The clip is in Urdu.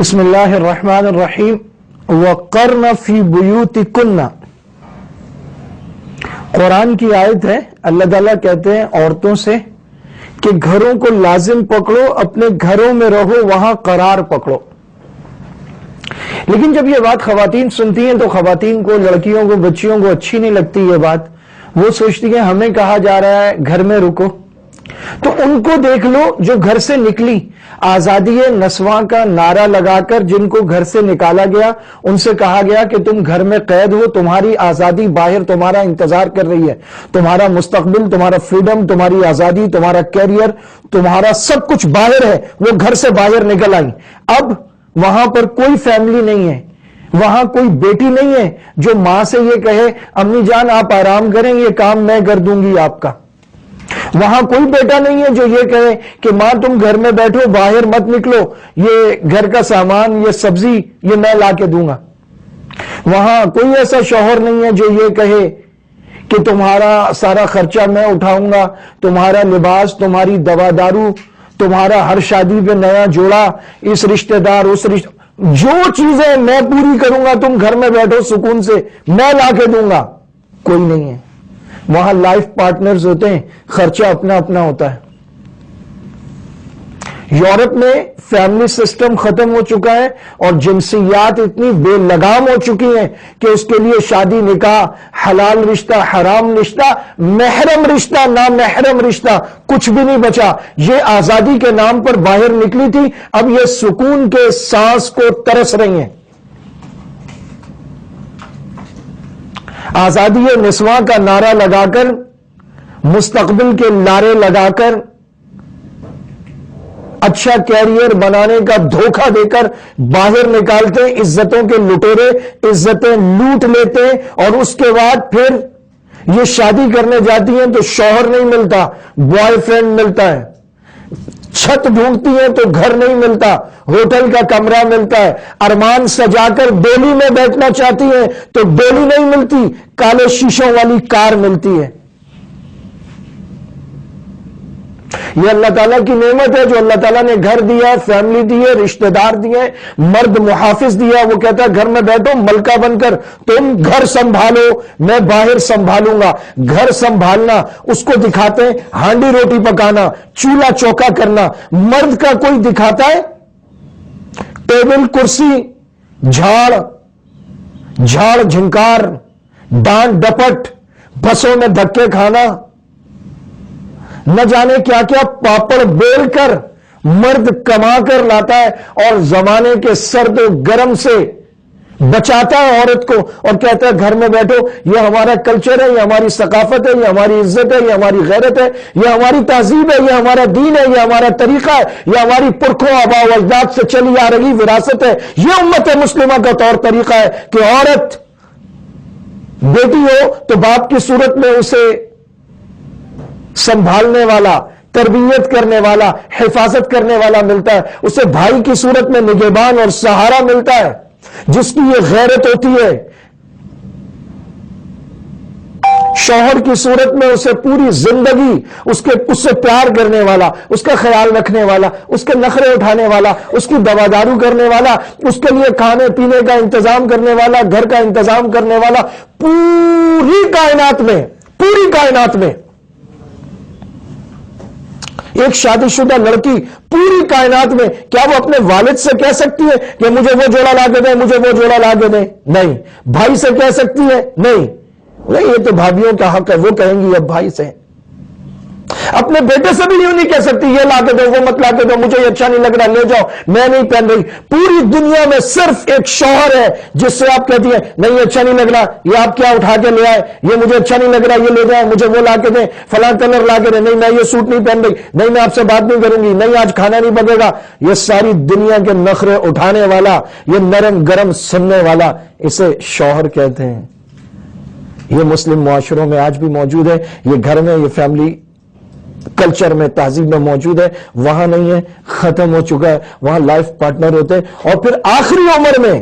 بسم اللہ الرحمن الرحیم وقرن فی بیوتکن، قرآن کی آیت ہے۔ اللہ تعالیٰ کہتے ہیں عورتوں سے کہ گھروں کو لازم پکڑو، اپنے گھروں میں رہو، وہاں قرار پکڑو۔ لیکن جب یہ بات خواتین سنتی ہیں تو خواتین کو، لڑکیوں کو، بچیوں کو اچھی نہیں لگتی یہ بات۔ وہ سوچتی ہیں ہمیں کہا جا رہا ہے گھر میں رکو، تو ان کو دیکھ لو جو گھر سے نکلی آزادی نسواں کا نعرہ لگا کر، جن کو گھر سے نکالا گیا، ان سے کہا گیا کہ تم گھر میں قید ہو، تمہاری آزادی باہر تمہارا انتظار کر رہی ہے، تمہارا مستقبل، تمہارا فریڈم، تمہاری آزادی، تمہارا کیریئر، تمہارا سب کچھ باہر ہے۔ وہ گھر سے باہر نکل آئی۔ اب وہاں پر کوئی فیملی نہیں ہے، وہاں کوئی بیٹی نہیں ہے جو ماں سے یہ کہے امی جان آپ آرام کریں، یہ کام میں کر دوں گی آپ کا۔ وہاں کوئی بیٹا نہیں ہے جو یہ کہے کہ ماں تم گھر میں بیٹھو، باہر مت نکلو، یہ گھر کا سامان، یہ سبزی یہ میں لا کے دوں گا۔ وہاں کوئی ایسا شوہر نہیں ہے جو یہ کہے کہ تمہارا سارا خرچہ میں اٹھاؤں گا، تمہارا لباس، تمہاری دوا دارو، تمہارا ہر شادی پہ نیا جوڑا، اس رشتہ دار اس رشتہ، جو چیزیں میں پوری کروں گا، تم گھر میں بیٹھو سکون سے، میں لا کے دوں گا۔ کوئی نہیں ہے۔ وہاں لائف پارٹنرز ہوتے ہیں، خرچہ اپنا اپنا ہوتا ہے۔ یورپ میں فیملی سسٹم ختم ہو چکا ہے اور جنسیات اتنی بے لگام ہو چکی ہیں کہ اس کے لیے شادی، نکاح، حلال رشتہ، حرام رشتہ، محرم رشتہ، نامحرم رشتہ، کچھ بھی نہیں بچا۔ یہ آزادی کے نام پر باہر نکلی تھی، اب یہ سکون کے سانس کو ترس رہی ہیں۔ آزادی نسواں کا نعرہ لگا کر، مستقبل کے نعرے لگا کر، اچھا کیریئر بنانے کا دھوکہ دے کر باہر نکالتے ہیں، عزتوں کے لٹیرے عزتیں لوٹ لیتے ہیں، اور اس کے بعد پھر یہ شادی کرنے جاتی ہیں تو شوہر نہیں ملتا، بوائے فرینڈ ملتا ہے۔ چھت ڈھونڈتی ہیں تو گھر نہیں ملتا، ہوٹل کا کمرہ ملتا ہے۔ ارمان سجا کر ڈولی میں بیٹھنا چاہتی ہیں تو ڈولی نہیں ملتی، کالے شیشوں والی کار ملتی ہے۔ یہ اللہ تعالیٰ کی نعمت ہے جو اللہ تعالیٰ نے گھر دیا، فیملی دی ہے، رشتہ دار دیے، مرد محافظ دیا۔ وہ کہتا ہے گھر میں بیٹھو ملکہ بن کر، تم گھر سنبھالو، میں باہر سنبھالوں گا۔ گھر سنبھالنا اس کو دکھاتے ہیں، ہانڈی روٹی پکانا، چولہا چوکا کرنا۔ مرد کا کوئی دکھاتا ہے ٹیبل کرسی، جھاڑ جھنکار، ڈانٹ ڈپٹ، بسوں میں دھکے کھانا، نہ جانے کیا کیا پاپڑ بیل کر مرد کما کر لاتا ہے اور زمانے کے سرد و گرم سے بچاتا ہے عورت کو، اور کہتا ہے گھر میں بیٹھو، یہ ہمارا کلچر ہے، یہ ہماری ثقافت ہے، یہ ہماری عزت ہے، یہ ہماری غیرت ہے، یہ ہماری تہذیب ہے، یہ ہمارا دین ہے، یہ ہمارا طریقہ ہے، یہ ہماری پرکھوں آباء و اجداد سے چلی آ رہی وراثت ہے۔ یہ امت مسلمہ کا طور طریقہ ہے کہ عورت بیٹی ہو تو باپ کی صورت میں اسے سنبھالنے والا، تربیت کرنے والا، حفاظت کرنے والا ملتا ہے، اسے بھائی کی صورت میں نگہبان اور سہارا ملتا ہے، جس کی یہ غیرت ہوتی ہے۔ شوہر کی صورت میں اسے پوری زندگی اس سے پیار کرنے والا، اس کا خیال رکھنے والا، اس کے نخرے اٹھانے والا، اس کی دوادارو کرنے والا، اس کے لیے کھانے پینے کا انتظام کرنے والا، گھر کا انتظام کرنے والا، پوری کائنات میں ایک شادی شدہ لڑکی پوری کائنات میں، کیا وہ اپنے والد سے کہہ سکتی ہے کہ مجھے وہ جوڑا لا کے دیں، مجھے وہ جوڑا لا کے دیں؟ نہیں۔ بھائی سے کہہ سکتی ہے؟ نہیں۔ یہ تو بھابھیوں کا حق ہے، وہ کہیں گی اب بھائی سے۔ اپنے بیٹے سے بھی یوں نہیں کہہ سکتی یہ لا کے دو، وہ مت لا کے دو، مجھے یہ اچھا نہیں لگ رہا، لے جاؤ، میں نہیں پہن رہی۔ پوری دنیا میں صرف ایک شوہر ہے جس سے آپ کہتی ہیں نہیں یہ اچھا نہیں لگ رہا، یہ آپ کیا اٹھا کے لے آئے، یہ مجھے اچھا نہیں لگ رہا، یہ لے جائیں، مجھے وہ لا کے دیں، فلاں کلر لا کے دیں، نہیں میں یہ سوٹ نہیں پہن رہی، نہیں میں آپ سے بات نہیں کروں گی، نہیں آج کھانا نہیں بنے گا۔ یہ ساری دنیا کے نخرے اٹھانے والا، یہ نرم گرم سننے والا، اسے شوہر کہتے ہیں۔ یہ مسلم معاشروں میں آج بھی موجود ہے، یہ گھر میں، یہ فیملی کلچر میں، تہذیب میں موجود ہے۔ وہاں نہیں ہے، ختم ہو چکا ہے۔ وہاں لائف پارٹنر ہوتے ہیں، اور پھر آخری عمر میں